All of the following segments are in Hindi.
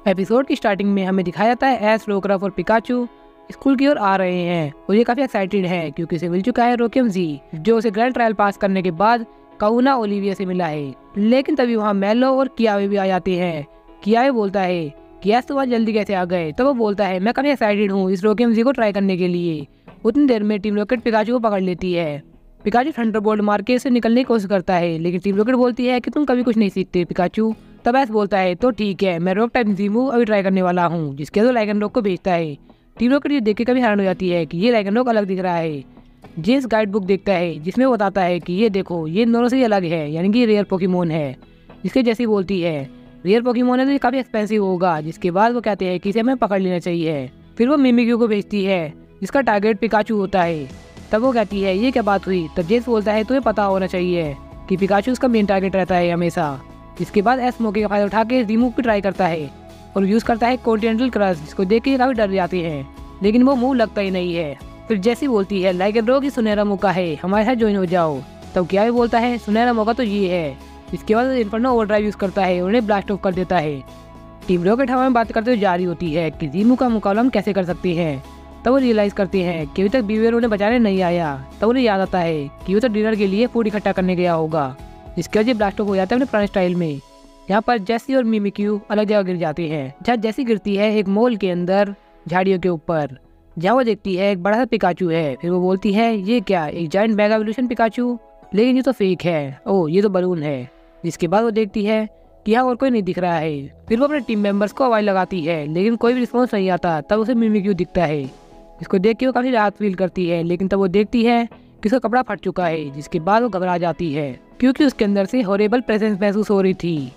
एपिसोड की स्टार्टिंग में हमें दिखाया जाता है एस, रोकरफ और पिकाचू स्कूल की ओर आ रहे हैं और ये काफी एक्साइटेड है क्योंकि उसे मिल चुका है रोकियम जी, जो उसे ग्रैंड ट्रायल पास करने के बाद काउना ओलिविया से मिला है। लेकिन तभी वहाँ मेलो और कियावे भी आ जाते हैं। कियावे बोलता है कि एस तुम जल्दी कैसे आ गए, तो वो बोलता है मैं काफी एक्साइटेड हूँ इस रोकियम जी को ट्राई करने के लिए। उतनी देर में टीम रॉकेट पिकाचू को पकड़ लेती है। पिकाचू थंडरबोल्ट मार के इससे निकलने की कोशिश करता है, लेकिन टीम रॉकेट बोलती है कि तुम कभी कुछ नहीं सीखते पिकाचू। तब एस बोलता है तो ठीक है, मैं रॉक टाइप जीमू अभी ट्राई करने वाला हूँ, जिसके बाद लाइगन रॉक को भेजता है। टीम रॉकेट ये देख के कभी हैरान हो जाती है कि ये लाइगन रॉक अलग दिख रहा है। जेम्स गाइड बुक देखता है जिसमें वो बताता है कि ये देखो ये इन दोनों से ही अलग है, यानी कि रेयर पोकेमोन है। जिसके जैसी बोलती है रेयर पोकेमोन है तो ये काफी एक्सपेंसिव होगा। जिसके बाद वो कहते हैं कि इसे हमें पकड़ लेना चाहिए। फिर वो मिमिक्यू को भेजती है जिसका टारगेट पिकाचू होता है। तब वो कहती है ये क्या बात हुई। तब जेम्स बोलता है तुम्हें पता होना चाहिए कि पिकाचू उसका मेन टारगेट रहता है हमेशा। जिसके बाद एस मौके का फायदा उठा के रिमूव भी ट्राई करता है और यूज करता है कॉन्टिनेंटल क्रश, जिसको देख के काफी डर जाते हैं, लेकिन वो मुंह लगता ही नहीं है। फिर जैसी बोलती है लाइगन रॉक की सुनहरा मौका है, हमारे साथ ज्वाइन हो जाओ। तब क्या बोलता है सुनहरा मौका तो ये है। इसके बाद इन्फर्नो ओवरड्राइव यूज करता है और उन्हें ब्लास्ट ऑफ कर देता है। टीम रॉकेट हवा में बात करते हुए जा रही होती है कि जीमू का मुकाबला हम कैसे कर सकते हैं। तब वो रियलाइज करते हैं कि अभी तक बीवेर उन्हें बचाने नहीं आया। तब उन्हें याद आता है कि वो तो डिनर के लिए फूड इकट्ठा करने गया होगा। इसके वजह ब्लास्ट ऑफ हो जाता है अपने पुराने स्टाइल में। यहाँ पर जेसी और मिमिक्यू अलग जगह गिर जाते हैं, जहाँ जेसी गिरती है एक मॉल के अंदर झाड़ियों के ऊपर, जहाँ वो देखती है एक बड़ा सा पिकाचू है। फिर वो बोलती है ये क्या, एक जायंट मेगा एवोल्यूशन पिकाचू, लेकिन ये तो फेक है, ओह ये तो बलून है। जिसके बाद वो देखती है कि यहाँ और कोई नहीं दिख रहा है। फिर वो अपने टीम मेंबर्स को आवाज लगाती है, लेकिन कोई भी रिस्पॉन्स नहीं आता। तब उसे मिमिक्यू दिखता है, जिसको देख के वो काफी राहत फील करती है। लेकिन तब वो देखती है कि उसका कपड़ा फट चुका है। जिसके बाद वो घबरा जाती है क्योंकि उसके अंदर से हॉरिबल प्रेजेंस महसूस हो रही थी।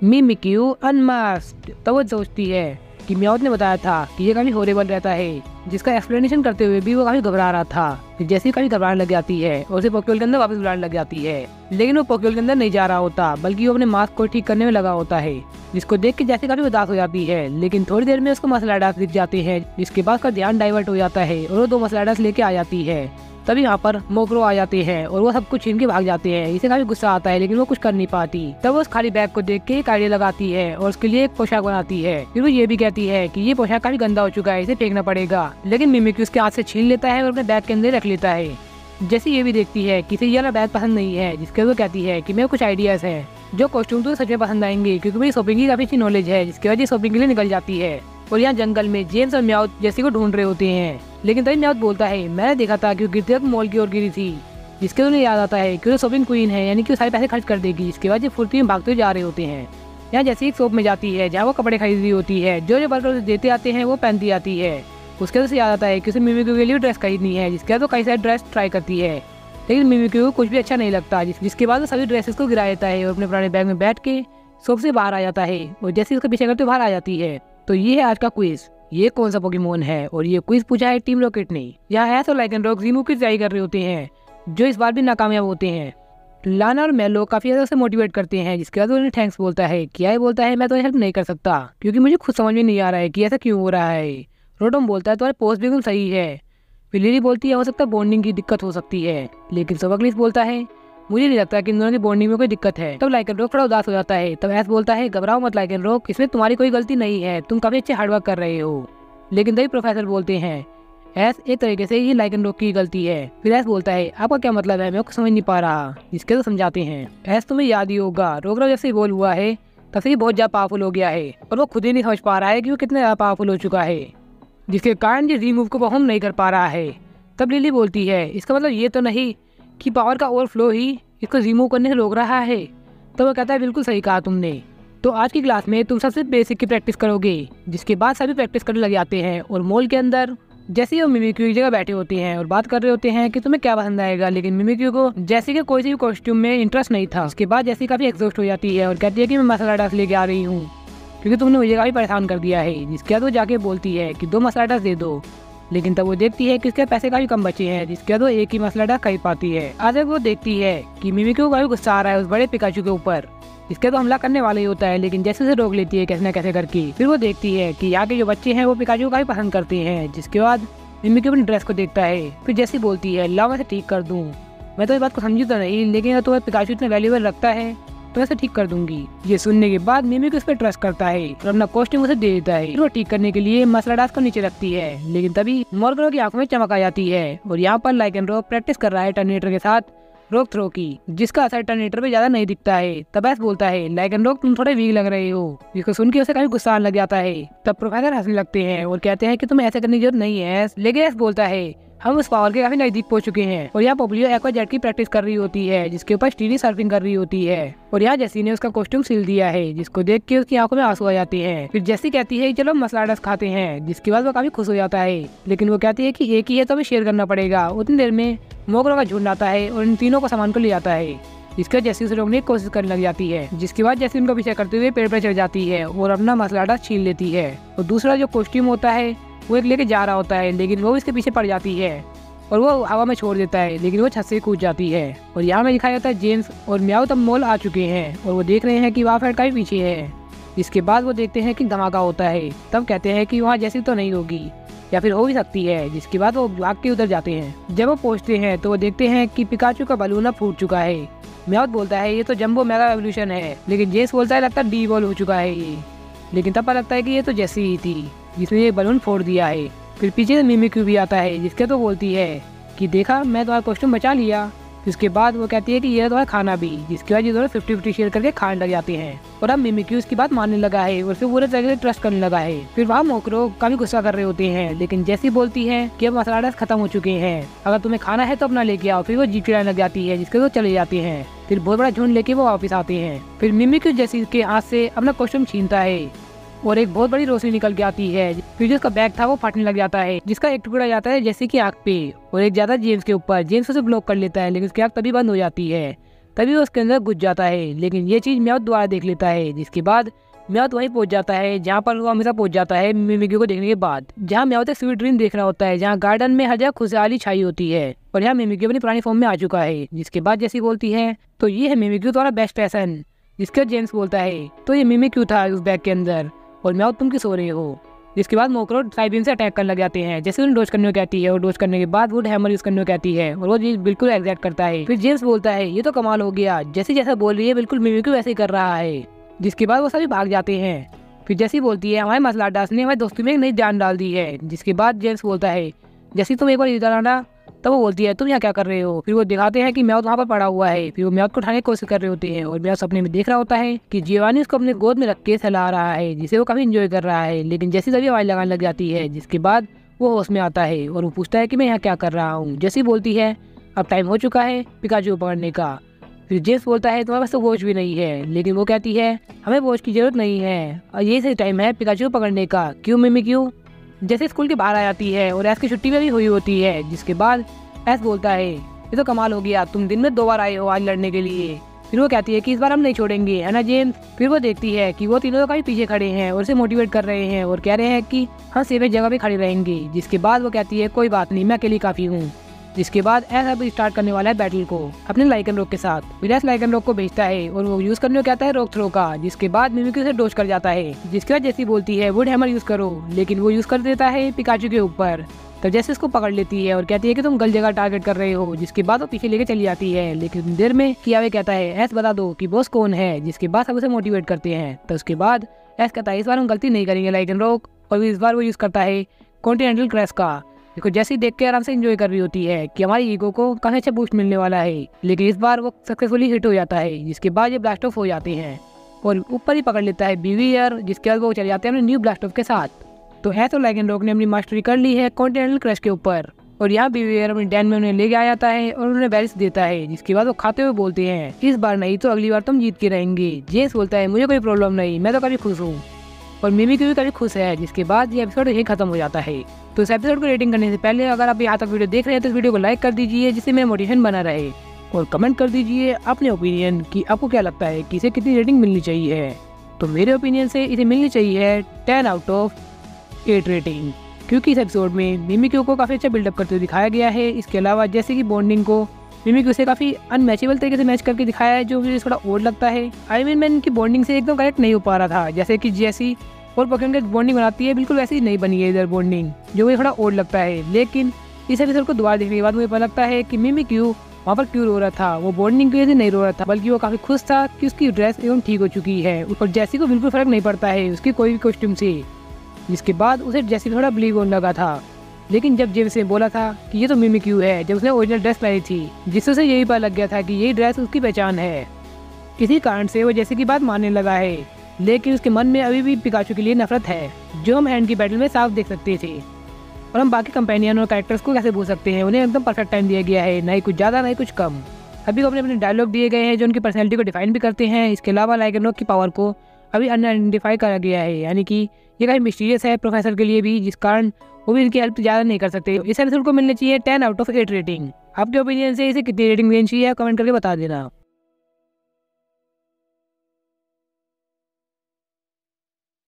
मिमिक्यू अनमास्क्ड। तब वो सोचती है कि म्याउथ ने बताया था कि ये काफी हॉरिबल रहता है, जिसका एक्सप्लेनेशन करते हुए भी वो काफी घबरा रहा था। फिर जैसे ही काफी घबराने लग जाती है और उसे पोकेबॉल के अंदर वापस बुलाने लग जाती है, लेकिन वो पोकेबॉल के अंदर नहीं जा रहा होता, बल्कि वो अपने मास्क को ठीक करने में लगा होता है। जिसको देख के जैसे काफी उदास हो जाती है। लेकिन थोड़ी देर में उसको मसलाडास दिख जाते हैं, जिसके बाद उसका ध्यान डाइवर्ट हो जाता है और वो 2 मसलाडास लेके आ जाती है। तभी यहाँ पर मोक्रो आ जाते हैं और वो सब कुछ छीन के भाग जाते हैं। इसे काफी गुस्सा आता है, लेकिन वो कुछ कर नहीं पाती। तब वो उस खाली बैग को देख के एक आइडिया लगाती है और उसके लिए एक पोशाक बनाती है। फिर वो ये भी कहती है कि ये पोशाक काफी गंदा हो चुका है, इसे फेंकना पड़ेगा। लेकिन मिमिक्यू उसके हाथ से छीन लेता है और अपने बैग के अंदर रख लेता है। जैसे ये भी देखती है कि इसे ये वाला बैग पसंद नहीं है, जिसके वो कहती है कि मेरे कुछ आइडियाज हैं जो कॉस्ट्यूम तो सच में पसंद आएंगे, क्योंकि मेरी शॉपिंग की काफी अच्छी नॉलेज है। जिसकी वजह शॉपिंग के लिए निकल जाती है और यहाँ जंगल में जेम्स और म्याउथ जेसी को ढूंढ रहे होते हैं। लेकिन तभी म्याउथ बोलता है मैंने देखा था कि वो गिरते वक्त मॉल की ओर गिरी थी। जिसके उन्हें याद आता है कि वो शॉपिंग क्वीन है, यानी कि वो सारे पैसे खर्च कर देगी। इसके बाद ये फुर्ती में भागते हुए जा रहे होते हैं। यहाँ जैसे एक शॉप में जाती है जहाँ वो कपड़े खरीद रही होती है। जो वर्कर उसे देते आते हैं वो पहनती आती है। उसके बाद याद आता है कि उसे मिमिक्यू के लिए ड्रेस खरीदनी है। जिसके बाद वो कई सारे ड्रेस ट्राई करती है, लेकिन मिमिक्यू को कुछ भी अच्छा नहीं लगता। जिसके बाद वो सभी ड्रेसेस को गिरा देता है और अपने पुराने बैग में बैठ के शॉप से बाहर आ जाता है और जैसे उसका पीछे करते बाहर आ जाती है। तो ये है आज का क्विज, ये कौन सा पोकेमोन है। और ये क्विज पूछा है टीम रॉकेट ने। यहाँ एस और लाइगन रॉक जीमू की ट्राई कर रहे होते हैं, जो इस बार भी नाकामयाब होते हैं। लाना और मेलो काफी ज्यादा उसे मोटिवेट करते हैं। जिसके बाद उन्हें थैंक्स बोलता है। किया बोलता है मैं तो हेल्प नहीं कर सकता क्योंकि मुझे खुद समझ में नहीं आ रहा है कि ऐसा क्यों हो रहा है। रोटम बोलता है तुम्हारे पोस्ट बिल्कुल सही है। फिर लिली बोलती है हो सकता है बॉन्डिंग की दिक्कत हो सकती है। लेकिन सोबकलिस बोलता है मुझे नहीं लगता कि इन दोनों की बॉन्डिंग में कोई दिक्कत है। तब लाइगन रॉक थोड़ा उदास हो जाता है। तब एस बोलता है घबराओ मत लाइगन रॉक, इसमें तुम्हारी कोई गलती नहीं है, तुम काफी अच्छे हार्डवर्क कर रहे हो। लेकिन तभी प्रोफेसर बोलते हैं एस एक तरीके से ये लाइगन रॉक की गलती है। फिर एस बोलता है आपका क्या मतलब है, मैं कुछ समझ नहीं पा रहा। जिसके तो समझाते हैं एस तुम्हें याद ही होगा रोकरा जब से इवॉल्व हुआ है तब से बहुत ज्यादा पावरफुल हो गया है और वो खुद ही नहीं समझ पा रहा है कि वो कितना ज्यादा पावरफुल हो चुका है, जिसके कारण ये रीमूव को परफॉर्म नहीं कर पा रहा है। तब लिली बोलती है इसका मतलब ये तो नहीं कि पावर का ओवरफ्लो ही इसको रिमूव करने से रोक रहा है। तो वो कहता है बिल्कुल सही कहा तुमने। तो आज की क्लास में तुम सबसे बेसिक की प्रैक्टिस करोगे। जिसके बाद सभी प्रैक्टिस करने लग जाते हैं और मॉल के अंदर जैसे ही वो मिमिक्यू की जगह बैठे होते हैं और बात कर रहे होते हैं कि तुम्हें क्या पसंद आएगा। लेकिन मिमिक्यू को जैसे कि कोई सी भी कॉस्ट्यूम में इंटरेस्ट नहीं था। उसके बाद जैसे काफी एग्जॉस्ट हो जाती है और कहती है कि मैं मसाला डास लेके आ रही हूँ क्योंकि तुमने मुझे काफी परेशान कर दिया है। जिसके बाद वो जाके बोलती है कि 2 मसाला डास दे दो। लेकिन तब वो देखती है कि उसके पैसे काफी कम बचे हैं। जिसके बाद वो एक ही मसला डाक खरीद पाती है। आज वो देखती है कि मिमिक्यू को काफी गुस्सा आ रहा है उस बड़े पिकाचू के ऊपर, जिसके तो हमला करने वाला ही होता है। लेकिन जैसे उसे रोक लेती है कैसे न कैसे करके। फिर वो देखती है कि यहाँ के जो बच्चे हैं वो पिकाचू को काफी पसंद करते हैं। जिसके बाद मिमिक्यू अपनी ड्रेस को देखता है। फिर जैसी बोलती है लाओ मैं इसे ठीक कर दूँ। मैं तो इस बात को समझी तो नहीं, लेकिन अगर तुम्हें पिकाचू इतना वैल्यूएबल रखता है तो ऐसे ठीक कर दूंगी। ये सुनने के बाद मिमिक्यू उस पर ट्रस्ट करता है और अपना कॉस्ट्यूम उसे दे देता है। वो ठीक करने के लिए मसला डास को नीचे रखती है, लेकिन तभी मॉर्गन की आंखों में चमक आ जाती है और यहाँ पर लाइकेनरॉक प्रैक्टिस कर रहा है टर्मिनेटर के साथ रोक थ्रो की, जिसका असर टर्मिनेटर पे ज्यादा नहीं दिखता है। तब ऐस बोलता है लाइकेनरॉक तुम थोड़े वीक लग रहे हो, जिसको सुन के उसे काफी गुस्सा आने लग जाता है। तब प्रोफेसर हंसने लगते हैं और कहते हैं कि तुम्हें ऐसे करने की जरूरत नहीं है। लेकिन ऐस बोलता है हम उस पावर के काफी नजदीक पहुंच चुके हैं। और यहाँ पोप्लियो एक्वा जेट की प्रैक्टिस कर रही होती है, जिसके ऊपर स्टीनी सर्फिंग कर रही होती है। और यहाँ जेसी ने उसका कॉस्ट्यूम सिल दिया है, जिसको देख के उसकी आंखों में आंसू आ जाते हैं। फिर जेसी कहती है चलो मसला डस खाते हैं, जिसके बाद वो काफी खुश हो जाता है। लेकिन वो कहती है कि एक ही है तो हमें शेयर करना पड़ेगा। उतनी देर में मोगरो का झुंड आता है और इन तीनों को सामान को ले जाता है, जिसका जेसी उसे रोकने की कोशिश करने लग जाती है। जिसके बाद जेसी उनका पीछा करते हुए पेड़ पर चढ़ जाती है और अपना मसला डस छीन लेती है। और दूसरा जो कॉस्ट्यूम होता है वो एक लेके जा रहा होता है, लेकिन वो इसके पीछे पड़ जाती है और वो हवा में छोड़ देता है, लेकिन वो छत से कूद जाती है। और यहाँ में दिखाया जाता है जेम्स और म्याओ तब मॉल आ चुके हैं और वो देख रहे हैं कि वहाँ फ्रेड काफी पीछे है। इसके बाद वो देखते हैं कि धमाका होता है। तब कहते हैं कि वहाँ जैसी तो नहीं होगी या फिर हो भी सकती है। जिसके बाद वो भाग के उधर जाते हैं। जब वो पहुँचते हैं तो वो देखते हैं कि पिकाचू का बलून फूट चुका है। म्याओ बोलता है ये तो जंबो मेगा एवोल्यूशन है, लेकिन जेम्स बोलता है लगता है डी-वॉल हो चुका है ये। लेकिन तब पता लगता है कि ये तो जैसी ही थी जिसने ये बलून फोड़ दिया है। फिर पीछे से मिमिक्यू भी आता है, जिसके तो बोलती है कि देखा मैं तुम्हारा कॉस्ट्यूम बचा लिया। इसके बाद वो कहती है कि ये तुम्हारा खाना भी, जिसके बाद ये दोनों 50-50 शेयर करके खाने लग जाते हैं। और अब मिमिक्यू उसकी बात मानने लगा है और फिर पूरे तरह से ट्रस्ट करने लगा है। फिर वहाँ मोकरो काफी गुस्सा कर रहे होते हैं, लेकिन जैसी बोलती है कि अब मसला डस खत्म हो चुके हैं, अगर तुम्हें खाना है तो अपना लेके आओ। फिर वो जीप चलाने लग जाती है, जिसके वो चले जाते हैं। फिर बहुत बड़ा झुंड लेके वो वापस आते हैं। फिर मिमिक्यू जैसी के हाथ से अपना कॉस्ट्यूम छीनता है और एक बहुत बड़ी रोशनी निकल के आती है। फिर जो उसका बैग था वो फटने लग जाता है, जिसका एक टुकड़ा जाता है जैसे की आंख पे और एक ज्यादा जेम्स के ऊपर। जेम्स उसे ब्लॉक कर लेता है, लेकिन उसकी आंख तभी बंद हो जाती है। तभी वो उसके अंदर घुस जाता है, लेकिन ये चीज म्याओ दोबारा देख लेता है। जिसके बाद म्याओ वहीं पहुंच जाता है जहाँ पर वो हमेशा पहुंच जाता है मिमिक्यू को देखने के बाद, जहाँ म्याओ एक स्वीट ड्रीम देख रहा होता है, जहाँ गार्डन में हर जगह खुशहाली छाई होती है। और यहाँ मिमिक्यू अपनी पुरानी फॉर्म में आ चुका है। जिसके बाद जैसी बोलती है तो ये है मिमिक्यू तुम्हारा बेस्ट पैसन। जिसके जेम्स बोलता है तो ये मिमिक्यू था उस बैग के अंदर और म्याओ तुम किस हो रहे हो। जिसके बाद मोकरो साइबीम से अटैक करने लग जाते हैं। जैसे उन्हें डोज करने को कहती है और डोज करने के बाद वुड हैमर यूज करने को कहती है और वो चीज बिल्कुल एग्जैक्ट करता है। फिर जेम्स बोलता है ये तो कमाल हो गया, जैसे जैसा बोल रही है बिल्कुल मिमिक्यू वैसे ही कर रहा है। जिसके बाद वो सभी भाग जाते हैं। फिर जैसी बोलती है हमारे मसला डास ने हमारी दोस्ती में एक नई जान डाल दी है। जिसके बाद जेम्स बोलता है जैसे तुम एक बार इधर आना। तब वो बोलती है तुम यहाँ क्या कर रहे हो। फिर वो दिखाते हैं कि म्याओ वहाँ पर पड़ा हुआ है। फिर वो म्याओ को उठाने की कोशिश कर रहे होते हैं और म्याओ सपने में देख रहा होता है कि जियोवानी उसको अपने गोद में रख के सहला रहा है, जिसे वो काफी इंजॉय कर रहा है। लेकिन जैसी तभी आवाज लगाने लग जाती है। जिसके बाद वो होश में आता है और वो पूछता है कि मैं यहाँ क्या कर रहा हूँ। जैसी बोलती है अब टाइम हो चुका है पिकाचू को पकड़ने का। फिर जेम्स बोलता है तुम्हारे पास तो वॉच भी नहीं है, लेकिन वो कहती है हमें वॉच की जरूरत नहीं है और ये सही टाइम है पिकाचू को पकड़ने का। क्यों मिमिक्यू। जैसे स्कूल के बाहर आ जाती है और ऐस की छुट्टी में भी हुई होती है। जिसके बाद ऐस बोलता है ये तो कमाल हो गया, तुम दिन में 2 बार आए हो आज लड़ने के लिए। फिर वो कहती है कि इस बार हम नहीं छोड़ेंगे, है ना जेम्स। फिर वो देखती है कि वो तीनों काफी पीछे खड़े हैं और उसे मोटिवेट कर रहे हैं और कह रहे हैं कि हम सेफ जगह पे खड़े रहेंगे। जिसके बाद वो कहती है कोई बात नहीं, मैं अकेली काफी हूँ। जिसके बाद ऐसा भी स्टार्ट करने वाला है बैटल को अपने लाइकेनरॉक के साथ। फिर ऐस लाइकेनरॉक को भेजता है और वो यूज करने को कहता है रोक थ्रो का। जिसके बाद मिमिक्यू से डोज कर जाता है। जिसके बाद जैसी बोलती है वुड हैमर यूज करो, लेकिन वो यूज कर देता है पिकाचू के ऊपर। तब जैसे इसको पकड़ लेती है और कहती है कि तुम गलत जगह टारगेट कर रहे हो। जिसके बाद वो पीछे लेके चली जाती है। लेकिन देर में कियावे कहता है ऐस बता दो कि बॉस कौन है। जिसके बाद सब उसे मोटिवेट करते हैं। तो उसके बाद ऐस कहता है इस बार हम गलती नहीं करेंगे लाइकेनरॉक। और इस बार वो यूज करता है कॉन्टिनेंटल क्रैश का। देखो जैसे देख के आराम से एंजॉय कर रही होती है कि हमारी ईगो को काफी अच्छा बूस्ट मिलने वाला है। लेकिन इस बार वो सक्सेसफुली हिट हो जाता है। जिसके बाद ये ब्लास्ट ऑफ हो जाते हैं और ऊपर ही पकड़ लेता है बीवीआर। जिसके बाद वो चले जाते हैं अपने न्यू ब्लास्ट ऑफ के साथ। तो है तो लाइकेनरॉक ने अपनी मास्टरी कर ली है कॉन्टिनेंटल क्रैश के ऊपर। और यहाँ बीवीआर अपनी डैन में उन्हें लेके आ जाता है और उन्हें बैरिस देता है। जिसके बाद वो खाते हुए बोलते हैं इस बार नहीं तो अगली बार तुम जीत के रहेंगे। जेम्स बोलता है मुझे कोई प्रॉब्लम नहीं, मैं तो काफी खुश हूँ। और मिमिक्यू भी काफी खुश है। जिसके बाद ये एपिसोड यही खत्म हो जाता है। तो इस एपिसोड को रेटिंग करने से पहले अगर आप यहाँ तक वीडियो देख रहे हैं तो इस वीडियो को लाइक कर दीजिए, जिससे मेरा मोटिवेशन बना रहे। और कमेंट कर दीजिए अपने ओपिनियन कि आपको क्या लगता है कि इसे कितनी रेटिंग मिलनी चाहिए। तो मेरे ओपिनियन से इसे मिलनी चाहिए 10 आउट ऑफ 8 रेटिंग, क्योंकि इस एपिसोड में मिमिक्यू को काफी अच्छा बिल्डअप करते हुए दिखाया गया है। इसके अलावा जैसे कि बॉन्डिंग को मिमिक्यू से काफी अनमैचेबल तरीके से मैच करके दिखाया है, जो मुझे थोड़ा ओड लगता है। आयरन मैन की बॉन्डिंग से एकदम करेक्ट नहीं हो पा रहा था। जैसे कि जैसी और पॉकेमॉन बॉन्डिंग बनाती है बिल्कुल वैसी ही नहीं बनी है इधर बॉन्डिंग, जो मुझे थोड़ा ओड लगता है। लेकिन इस एपिसोड को दोबारा देखने के बाद मुझे पता लगता है कि मिमिक्यू वहाँ पर क्यों रो रहा था। वो बॉन्डिंग की वजह से नहीं रो रहा था, बल्कि वो काफी खुश था कि उसकी ड्रेस एवं ठीक हो चुकी है और जैसी को बिल्कुल फर्क नहीं पड़ता है उसकी कोई भी कॉस्ट्यूम से। जिसके बाद उसे जैसी थोड़ा बिलीव होने लगा था। लेकिन जब जेम्स ने बोला था कि ये तो मिमी क्यू है, जब उसने ओरिजिनल ड्रेस पहनी थी, जिससे उसे यही पता लग गया था कि यही ड्रेस उसकी पहचान है। किसी कारण से वो जैसे की बात मानने लगा है, लेकिन उसके मन में अभी भी पिकाचू के लिए नफरत है, जो हम हैंड की बैटल में साफ देख सकते थे। और हम बाकी कंपेनियन और कैरेक्टर्स को कैसे भूल सकते हैं, उन्हें एकदम परफेक्ट टाइम दिया गया है, ना ही कुछ ज़्यादा ना ही कुछ कम। अभी को अपने अपने डायलॉग दिए गए हैं जो उनकी पर्सनैलिटी को डिफाइन भी करते हैं। इसके अलावा लाइकेनो की पावर को अभी अनआइडेंटिफाई करा गया है, यानी कि ये काफ़ी मिस्टीरियस है प्रोफेसर के लिए भी, जिस कारण वो भी इनकी हेल्प ज़्यादा नहीं कर सकते। इस एपिसोड को मिलनी चाहिए 10 आउट ऑफ 8 रेटिंग। आपके ओपिनियन से इसे कितनी रेटिंग देनी चाहिए कमेंट करके बता देना।